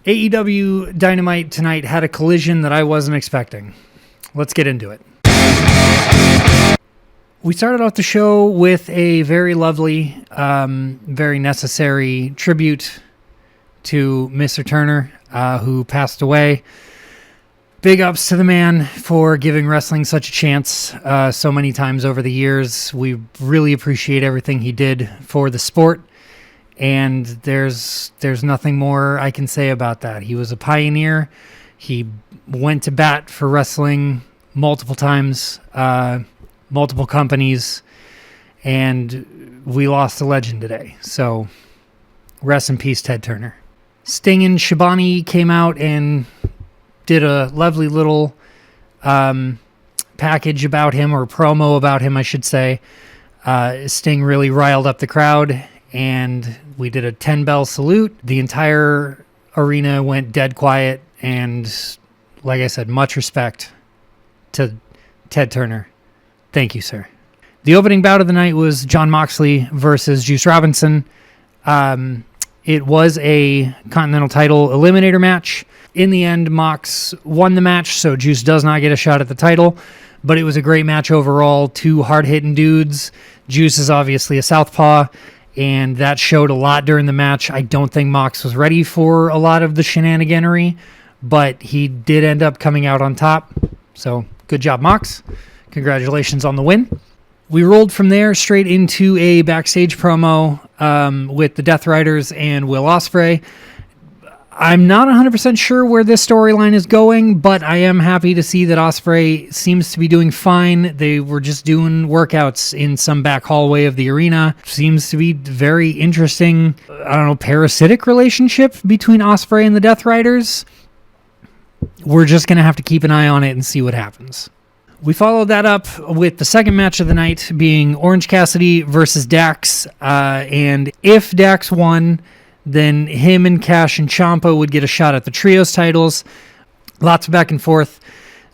AEW Dynamite tonight had a collision that I wasn't expecting. Let's get into it. We started off the show with a very lovely, very necessary tribute to Mr. Turner, who passed away. Big ups to the man for giving wrestling such a chance so many times over the years. We really appreciate everything he did for the sport, and there's nothing more I can say about that. He was a pioneer. He went to bat for wrestling multiple times, multiple companies, and we lost a legend today. So rest in peace, Ted Turner. Sting and Shibani came out and did a lovely little package about him, or promo about him, I should say. Sting really riled up the crowd, and we did a 10-bell salute. The entire arena went dead quiet, and like I said, much respect to Ted Turner. Thank you, sir. The opening bout of the night was Jon Moxley versus Juice Robinson. It was a Continental title eliminator match. In the end, Mox won the match, so Juice does not get a shot at the title, but it was a great match overall. Two hard-hitting dudes. Juice is obviously a southpaw, and that showed a lot during the match. I don't think Mox was ready for a lot of the shenaniganery, but he did end up coming out on top. So good job, Mox. Congratulations on the win. We rolled from there straight into a backstage promo with the Death Riders and Will Ospreay. I'm not 100% sure where this storyline is going, but I am happy to see that Ospreay seems to be doing fine. They were just doing workouts in some back hallway of the arena. Seems to be very interesting, parasitic relationship between Ospreay and the Death Riders. We're just going to have to keep an eye on it and see what happens. We followed that up with the second match of the night being Orange Cassidy versus Dax. And if Dax won, then him and Cash and Ciampa would get a shot at the trios titles. Lots of back and forth.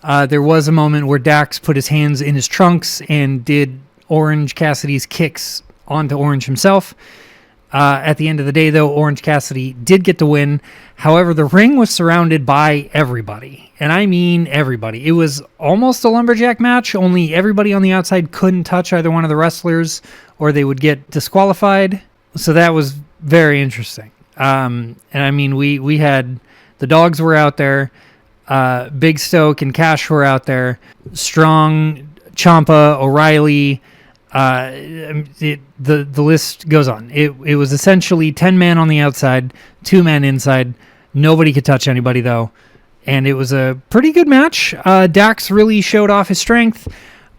There was a moment where Dax put his hands in his trunks and did Orange Cassidy's kicks onto Orange himself. At the end of the day, though, Orange Cassidy did get the win. However, the ring was surrounded by everybody. And I mean everybody. It was almost a lumberjack match, only everybody on the outside couldn't touch either one of the wrestlers or they would get disqualified. So that was very interesting. And I mean, we had the dogs were out there, Big Stoke and Cash were out there, Strong, Ciampa, O'Reilly. The list goes on. It was essentially 10 men on the outside, 2 men inside. Nobody could touch anybody though, and it was a pretty good match. Dax really showed off his strength,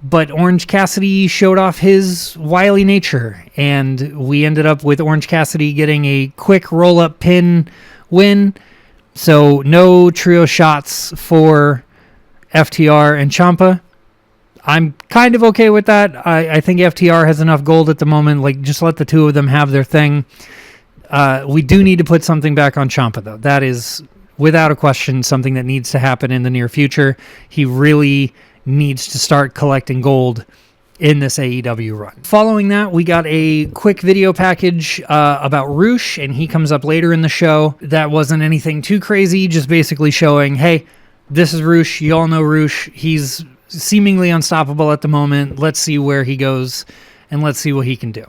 but Orange Cassidy showed off his wily nature, and we ended up with Orange Cassidy getting a quick roll-up pin win. So no trio shots for FTR and Ciampa. I'm kind of okay with that. I think FTR has enough gold at the moment. Like, just let the two of them have their thing. We do need to put something back on Ciampa, though. That is, without a question, something that needs to happen in the near future. He really needs to start collecting gold in this AEW run. Following that, we got a quick video package about Roosh, and he comes up later in the show. That wasn't anything too crazy, just basically showing, hey, this is Roosh. You all know Roosh. He's seemingly unstoppable at the moment. Let's see where he goes, and let's see what he can do.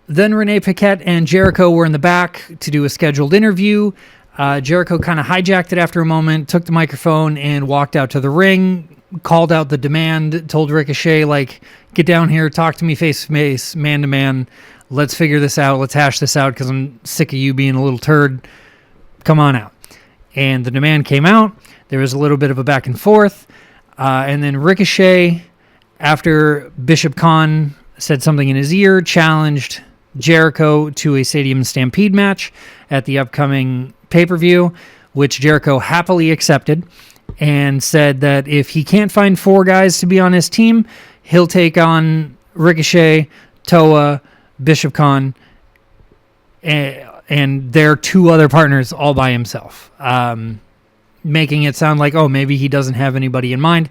Then Renee Paquette and Jericho were in the back to do a scheduled interview. Jericho kind of hijacked it after a moment, took the microphone, and walked out to the ring, called out the demand, told Ricochet, like, get down here, talk to me face to face, man to man. Let's figure this out. Let's hash this out because I'm sick of you being a little turd. Come on out. And the demand came out. There was a little bit of a back and forth. And then Ricochet, after Bishop Khan said something in his ear, challenged Jericho to a Stadium Stampede match at the upcoming pay-per-view, which Jericho happily accepted and said that if he can't find 4 guys to be on his team, he'll take on Ricochet, Toa, Bishop Khan, and their 2 other partners all by himself. Making it sound like, oh, maybe he doesn't have anybody in mind.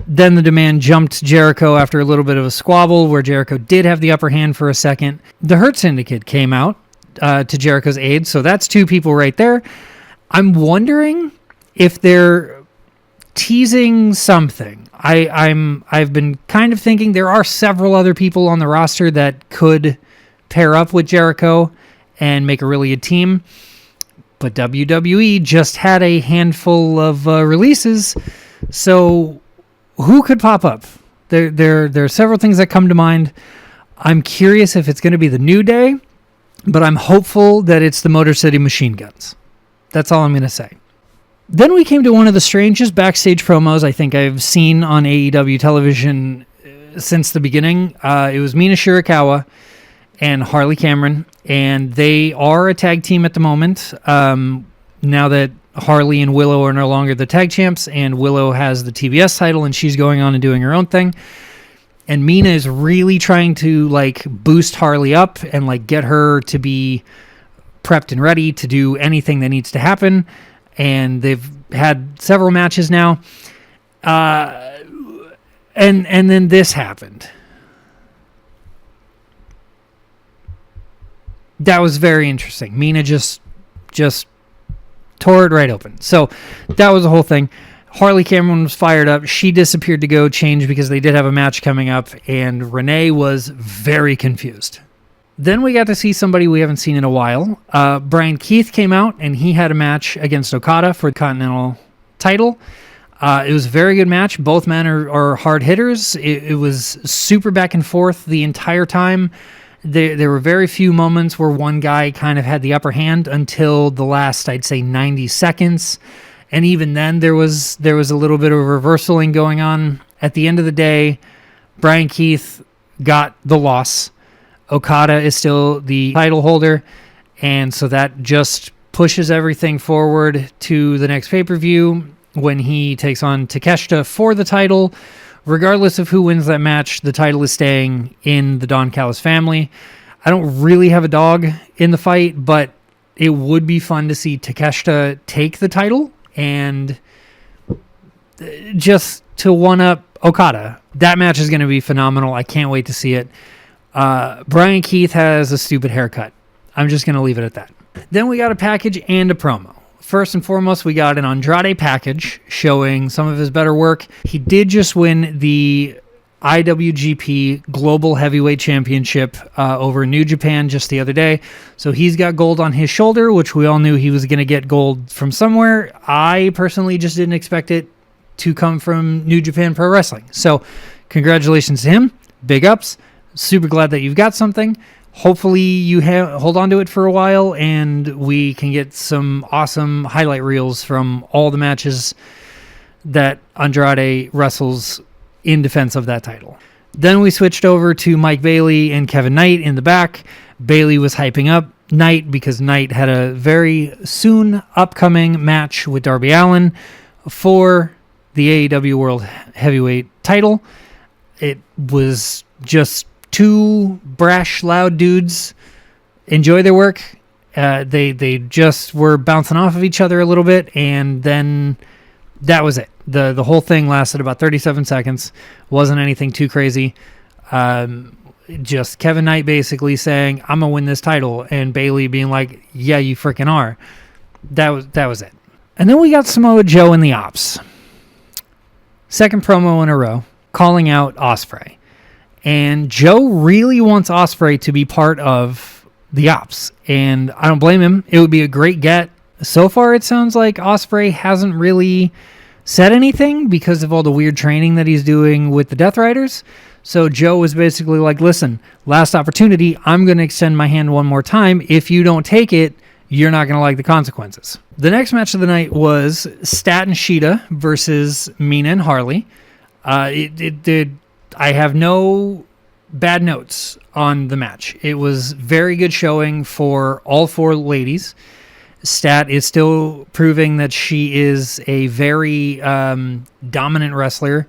Then the demand jumped Jericho after a little bit of a squabble where Jericho did have the upper hand for a second. The Hurt Syndicate came out to Jericho's aid, so that's 2 people right there. I'm wondering if they're teasing something. I've been kind of thinking there are several other people on the roster that could pair up with Jericho and make a really good team. But WWE just had a handful of releases, so who could pop up? There are several things that come to mind. I'm curious if it's going to be the New Day, but I'm hopeful that it's the Motor City Machine Guns. That's all I'm going to say. Then we came to one of the strangest backstage promos I think I've seen on AEW television since the beginning. It was Mina Shirakawa and Harley Cameron, and they are a tag team at the moment. Now that Harley and Willow are no longer the tag champs, and Willow has the TBS title, and she's going on and doing her own thing. And Mina is really trying to like boost Harley up and like get her to be prepped and ready to do anything that needs to happen. And they've had several matches now. And then this happened. That was very interesting. Mina just tore it right open. So that was the whole thing. Harley Cameron was fired up. She disappeared to go change because they did have a match coming up, and Renee was very confused. Then we got to see somebody we haven't seen in a while. Brian Keith came out, and he had a match against Okada for the Continental title. It was a very good match. Both men are hard hitters. It was super back and forth the entire time. There were very few moments where one guy kind of had the upper hand until the last, I'd say, 90 seconds. And even then, there was a little bit of reversaling going on. At the end of the day, Brian Keith got the loss. Okada is still the title holder, and so that just pushes everything forward to the next pay-per-view when he takes on Takeshita for the title. Regardless of who wins that match, the title is staying in the Don Callis family. I don't really have a dog in the fight, but it would be fun to see Takeshita take the title and just to one-up Okada. That match is going to be phenomenal. I can't wait to see it. Brian Keith has a stupid haircut. I'm just going to leave it at that. Then we got a package and a promo. First and foremost, we got an Andrade package showing some of his better work. He did just win the IWGP Global Heavyweight Championship over New Japan just the other day. So he's got gold on his shoulder, which we all knew he was going to get gold from somewhere. I personally just didn't expect it to come from New Japan Pro Wrestling. So congratulations to him. Big ups. Super glad that you've got something. Hopefully you hold on to it for a while and we can get some awesome highlight reels from all the matches that Andrade wrestles in defense of that title. Then we switched over to Mike Bailey and Kevin Knight in the back. Bailey was hyping up Knight because Knight had a very soon upcoming match with Darby Allin for the AEW World Heavyweight title. It was just two brash, loud dudes enjoy their work. They just were bouncing off of each other a little bit, and then that was it. The whole thing lasted about 37 seconds. Wasn't anything too crazy. Just Kevin Knight basically saying, "I'm gonna win this title," and Bailey being like, "Yeah, you freaking are." That was it. And then we got Samoa Joe in the Ops. Second promo in a row, calling out Ospreay. And Joe really wants Ospreay to be part of the Ops. And I don't blame him. It would be a great get. So far, it sounds like Ospreay hasn't really said anything because of all the weird training that he's doing with the Death Riders. So Joe was basically like, listen, last opportunity, I'm going to extend my hand one more time. If you don't take it, you're not going to like the consequences. The next match of the night was Stat and Sheeta versus Mina and Harley. I have no bad notes on the match. It was very good showing for all four ladies. Stat is still proving that she is a very dominant wrestler.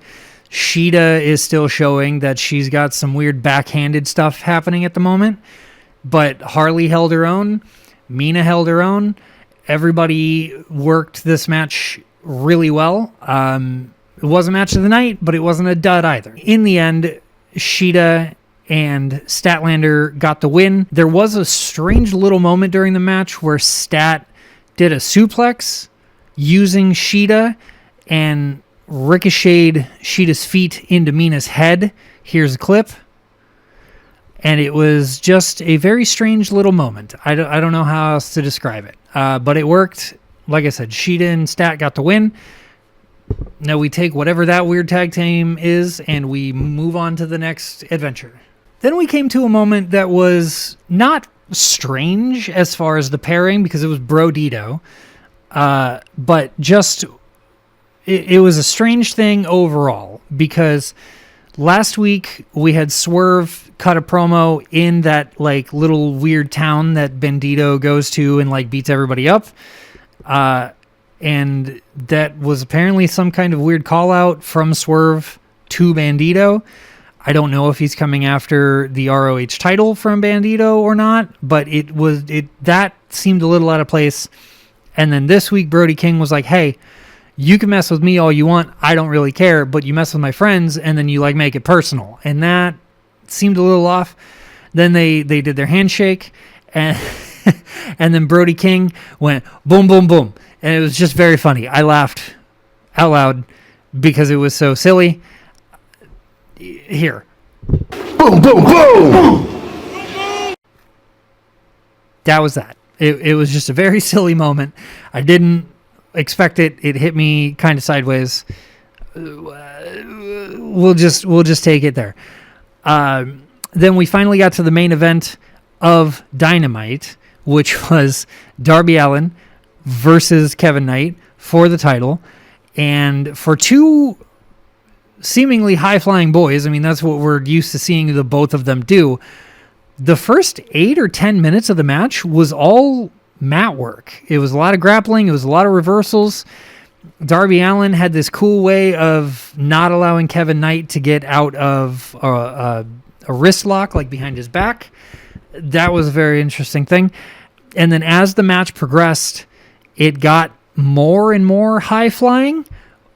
Sheeta is still showing that she's got some weird backhanded stuff happening at the moment. But Harley held her own. Mina held her own. Everybody worked this match really well. It was a match of the night, but it wasn't a dud either. In the end, Sheeta and Statlander got the win. There was a strange little moment during the match where Stat did a suplex using Shida and ricocheted Shida's feet into Mina's head. Here's a clip. And it was just a very strange little moment. I don't know how else to describe it. But it worked. Like I said, Shida and Stat got the win. Now we take whatever that weird tag team is and we move on to the next adventure. Then we came to a moment that was not strange as far as the pairing because it was Brodito. But just, it was a strange thing overall because last week we had Swerve cut a promo in that like little weird town that Bandito goes to and like beats everybody up. And that was apparently some kind of weird call out from Swerve to Bandito. I don't know if he's coming after the ROH title from Bandito or not, but that seemed a little out of place. And then this week, Brody King was like, hey, you can mess with me all you want. I don't really care, but you mess with my friends and then you like make it personal. And that seemed a little off. Then they did their handshake and and then Brody King went boom, boom, boom. And it was just very funny. I laughed out loud because it was so silly. Here. Boom, boom, boom! That was that. It was just a very silly moment. I didn't expect it. It hit me kind of sideways. We'll just take it there. Then we finally got to the main event of Dynamite, which was Darby Allin versus Kevin Knight for the title. And for two seemingly high-flying boys, I mean, that's what we're used to seeing the both of them do. The first 8 or 10 minutes of the match was all mat work. It was a lot of grappling. It was a lot of reversals. Darby Allin had this cool way of not allowing Kevin Knight to get out of a wrist lock, like behind his back. That was a very interesting thing. And then as the match progressed, it got more and more high-flying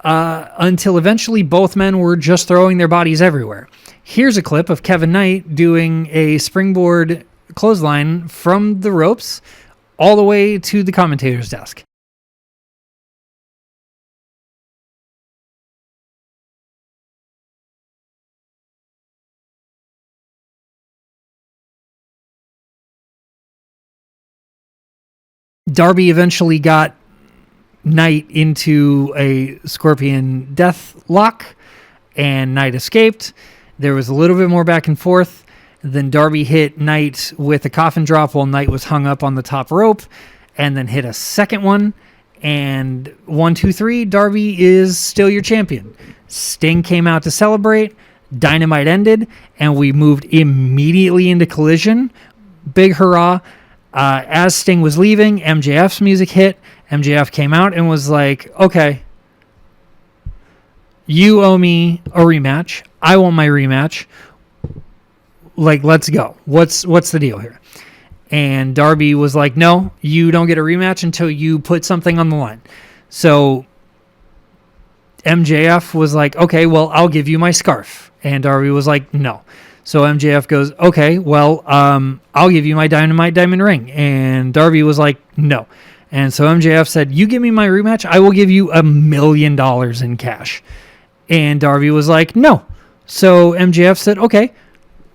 until eventually both men were just throwing their bodies everywhere. Here's a clip of Kevin Knight doing a springboard clothesline from the ropes all the way to the commentator's desk. Darby eventually got Knight into a Scorpion death lock, and Knight escaped. There was a little bit more back and forth. Then Darby hit Knight with a coffin drop while Knight was hung up on the top rope, and then hit a second one. And 1, 2, 3, Darby is still your champion. Sting came out to celebrate. Dynamite ended, and we moved immediately into Collision. Big hurrah. As Sting was leaving, MJF's music hit. MJF came out and was like, okay, you owe me a rematch. I want my rematch. Like, let's go. What's the deal here? And Darby was like, no, you don't get a rematch until you put something on the line. So MJF was like, okay, well, I'll give you my scarf. And Darby was like, no. So MJF goes, okay, well, I'll give you my Dynamite Diamond Ring. And Darby was like, no. And so MJF said, you give me my rematch, I will give you $1 million in cash. And Darby was like, no. So MJF said, okay,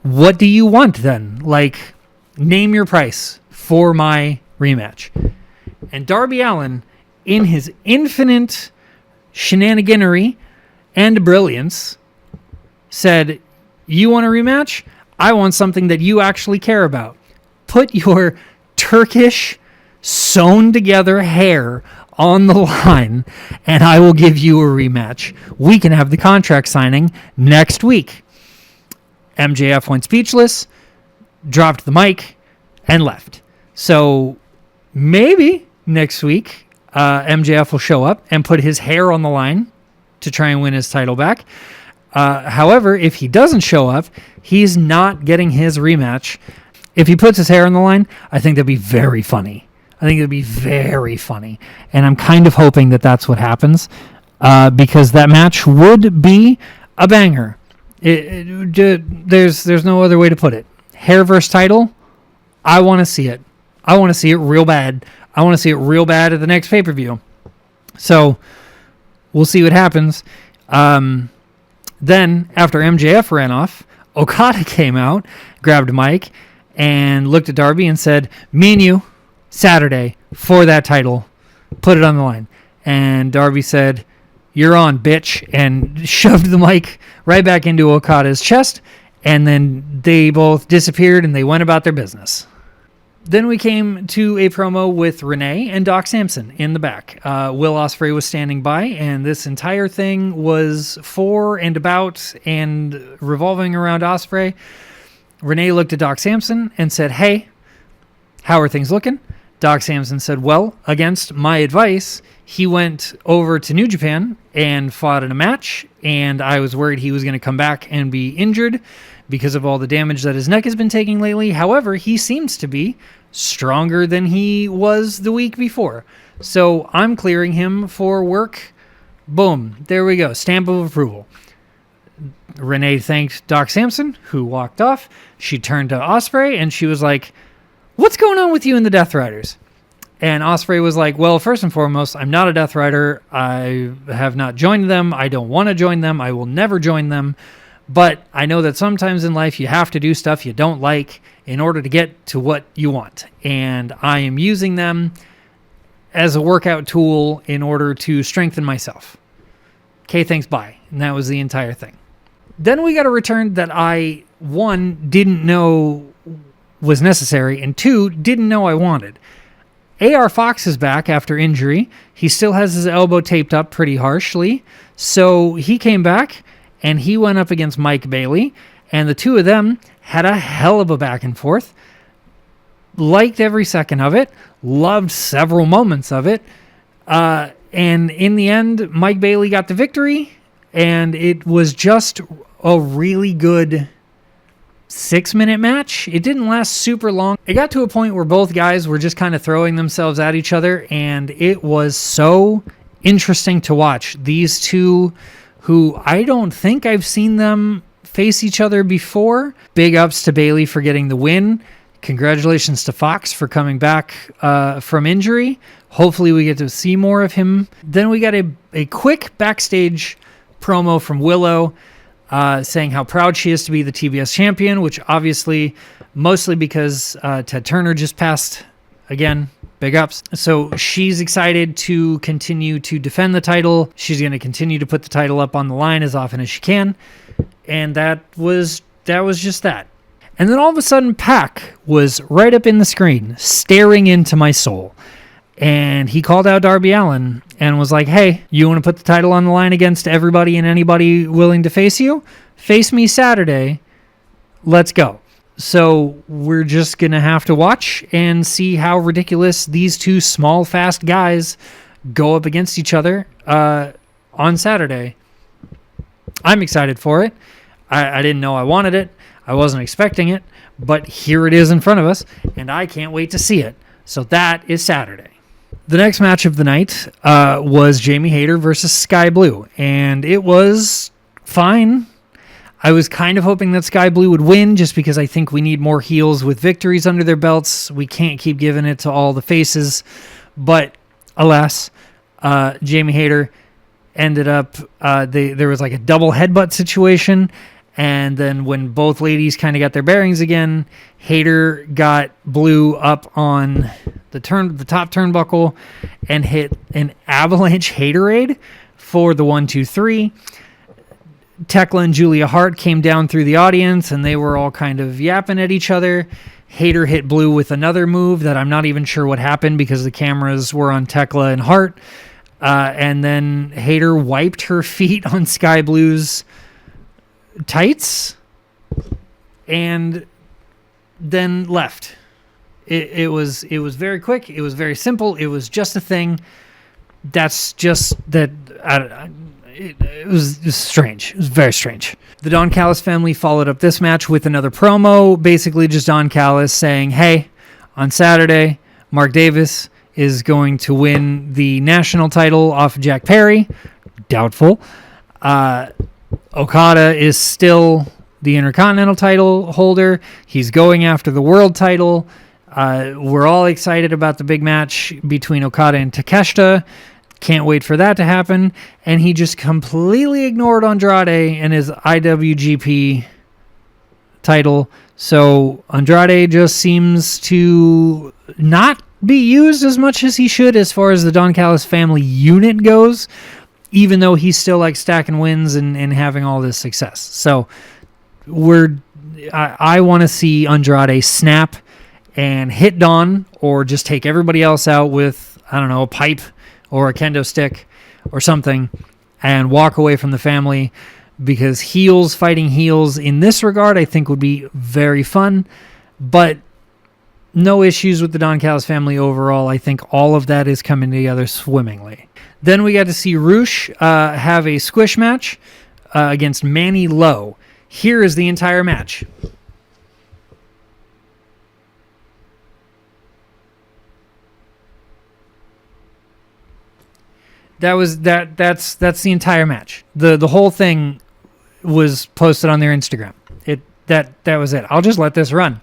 what do you want then? Like, name your price for my rematch. And Darby Allin, in his infinite shenaniganery and brilliance, said, you want a rematch? I want something that you actually care about. Put your Turkish sewn together hair on the line and I will give you a rematch. We can have the contract signing next week. MJF went speechless, dropped the mic, and left. So maybe next week MJF will show up and put his hair on the line to try and win his title back. However, if he doesn't show up, he's not getting his rematch. If he puts his hair on the line, I think that'd be very funny. And I'm kind of hoping that that's what happens because that match would be a banger. There's no other way to put it. Hair versus title, I want to see it. I want to see it real bad. I want to see it real bad at the next pay-per-view. So we'll see what happens. Then after MJF ran off, Okada came out, grabbed a mic, and looked at Darby and said, me and you, Saturday, for that title, put it on the line. And Darby said, you're on, bitch, and shoved the mic right back into Okada's chest, and then they both disappeared and they went about their business. Then we came to a promo with Renee and Doc Samson in the back. Will Ospreay was standing by, and this entire thing was for and about and revolving around Ospreay. Renee looked at Doc Samson and said, hey, how are things looking? Doc Samson said, well, against my advice, he went over to New Japan and fought in a match, and I was worried he was going to come back and be injured because of all the damage that his neck has been taking lately. However, he seems to be stronger than he was the week before. So I'm clearing him for work. Boom. There we go. Stamp of approval. Renee thanked Doc Samson, who walked off. She turned to Ospreay, and she was like, what's going on with you and the Death Riders? And Ospreay was like, well, first and foremost, I'm not a Death Rider. I have not joined them. I don't want to join them. I will never join them. But I know that sometimes in life you have to do stuff you don't like in order to get to what you want. And I am using them as a workout tool in order to strengthen myself. Okay, thanks, bye. And that was the entire thing. Then we got a return that I, one, didn't know was necessary, and two, didn't know I wanted. AR Fox is back after injury. He still has his elbow taped up pretty harshly. So he came back, and he went up against Mike Bailey, and the two of them had a hell of a back and forth. Liked every second of it. Loved several moments of it. And in the end, Mike Bailey got the victory, and it was just a really good 6-minute match. It didn't last super long. It got to a point where both guys were just kind of throwing themselves at each other, and it was so interesting to watch. These two, who I don't think I've seen them face each other before. Big ups to Bailey for getting the win. Congratulations to Fox for coming back from injury. Hopefully we get to see more of him. Then we got a quick backstage promo from Willow saying how proud she is to be the TBS champion, which obviously mostly because Ted Turner just passed. Again, big ups. So she's excited to continue to defend the title. She's going to continue to put the title up on the line as often as she can. And that was just that. And then all of a sudden, Pac was right up in the screen, staring into my soul. And he called out Darby Allin and was like, hey, you want to put the title on the line against everybody and anybody willing to face you? Face me Saturday. Let's go. So we're just going to have to watch and see how ridiculous these two small, fast guys go up against each other on Saturday. I'm excited for it. I didn't know I wanted it. I wasn't expecting it. But here it is in front of us, and I can't wait to see it. So that is Saturday. The next match of the night was Jamie Hayter versus Sky Blue, and it was fine. I was kind of hoping that Sky Blue would win just because I think we need more heels with victories under their belts. We can't keep giving it to all the faces. But alas, Jamie Hayter ended up, there was like a double headbutt situation. And then when both ladies kind of got their bearings again, Hayter got Blue up on the top turnbuckle and hit an avalanche Haterade for the 1-2-3. Tekla and Julia Hart came down through the audience, and they were all kind of yapping at each other. Hayter hit Blue with another move that I'm not even sure what happened because the cameras were on Tekla and Hart. And then Hayter wiped her feet on Sky Blue's tights and then left. It was very quick. It was very simple. It was just a thing. That's just that. It was strange. It was very strange. The Don Callis family followed up this match with another promo, basically just Don Callis saying, hey, on Saturday, Mark Davis is going to win the national title off of Jack Perry. Doubtful. Okada is still the Intercontinental title holder. He's going after the world title. We're all excited about the big match between Okada and Takeshita. Can't wait for that to happen. And he just completely ignored Andrade and his IWGP title. So Andrade just seems to not be used as much as he should as far as the Don Callis family unit goes, even though he's still like stacking wins and having all this success. So I want to see Andrade snap and hit Don, or just take everybody else out with, I don't know, a pipe or a kendo stick or something, and walk away from the family, because heels fighting heels in this regard I think would be very fun. But no issues with the Don Callis family overall. I think all of that is coming together swimmingly. Then we got to see Roosh have a squish match against Manny Lowe. Here is the entire match. That's the entire match. The whole thing was posted on their Instagram. That was it. I'll just let this run.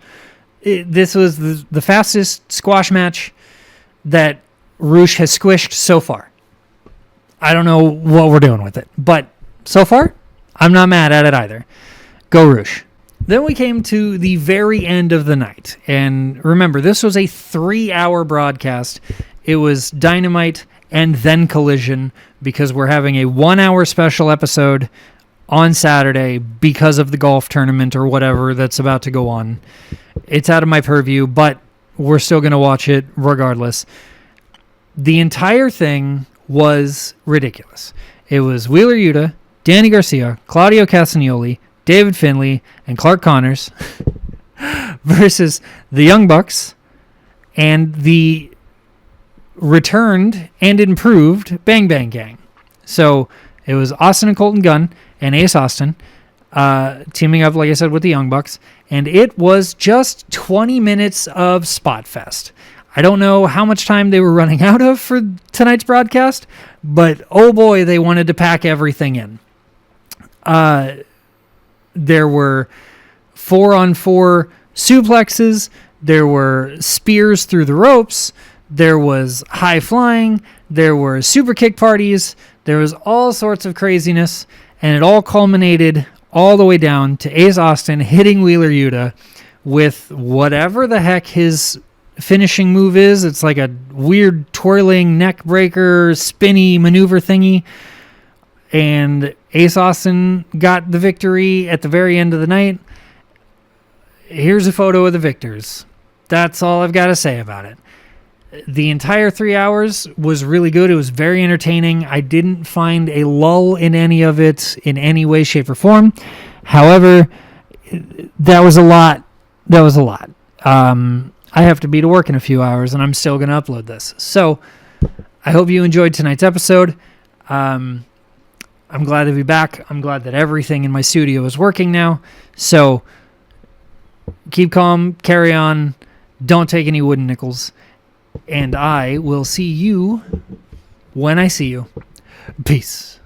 This was the fastest squash match that Roosh has squished so far. I don't know what we're doing with it, but so far, I'm not mad at it either. Go Roosh. Then we came to the very end of the night. And remember, this was a 3-hour broadcast. It was Dynamite and then Collision, because we're having a 1-hour special episode on Saturday because of the golf tournament or whatever that's about to go on. It's out of my purview, but we're still going to watch it regardless. The entire thing was ridiculous. It was Wheeler Yuta, Danny Garcia, Claudio Castagnoli, David Finlay, and Clark Connors versus the Young Bucks and the returned and improved Bang Bang Gang. So it was Austin and Colton Gunn and Ace Austin teaming up, like I said, with the Young Bucks, and it was just 20 minutes of spot fest. I don't know how much time they were running out of for tonight's broadcast, but oh boy, they wanted to pack everything in. There were 4-on-4 suplexes, there were spears through the ropes, there was high flying, there were super kick parties, there was all sorts of craziness, and it all culminated all the way down to Ace Austin hitting Wheeler Yuta with whatever the heck his finishing move is. It's like a weird twirling neck breaker, spinny maneuver thingy. And Ace Austin got the victory at the very end of the night. Here's a photo of the victors. That's all I've got to say about it. The entire 3 hours was really good. It was very entertaining. I didn't find a lull in any of it in any way, shape, or form. However, that was a lot. I have to be to work in a few hours, and I'm still going to upload this. So I hope you enjoyed tonight's episode. I'm glad to be back. I'm glad that everything in my studio is working now. So keep calm, carry on, don't take any wooden nickels, and I will see you when I see you. Peace.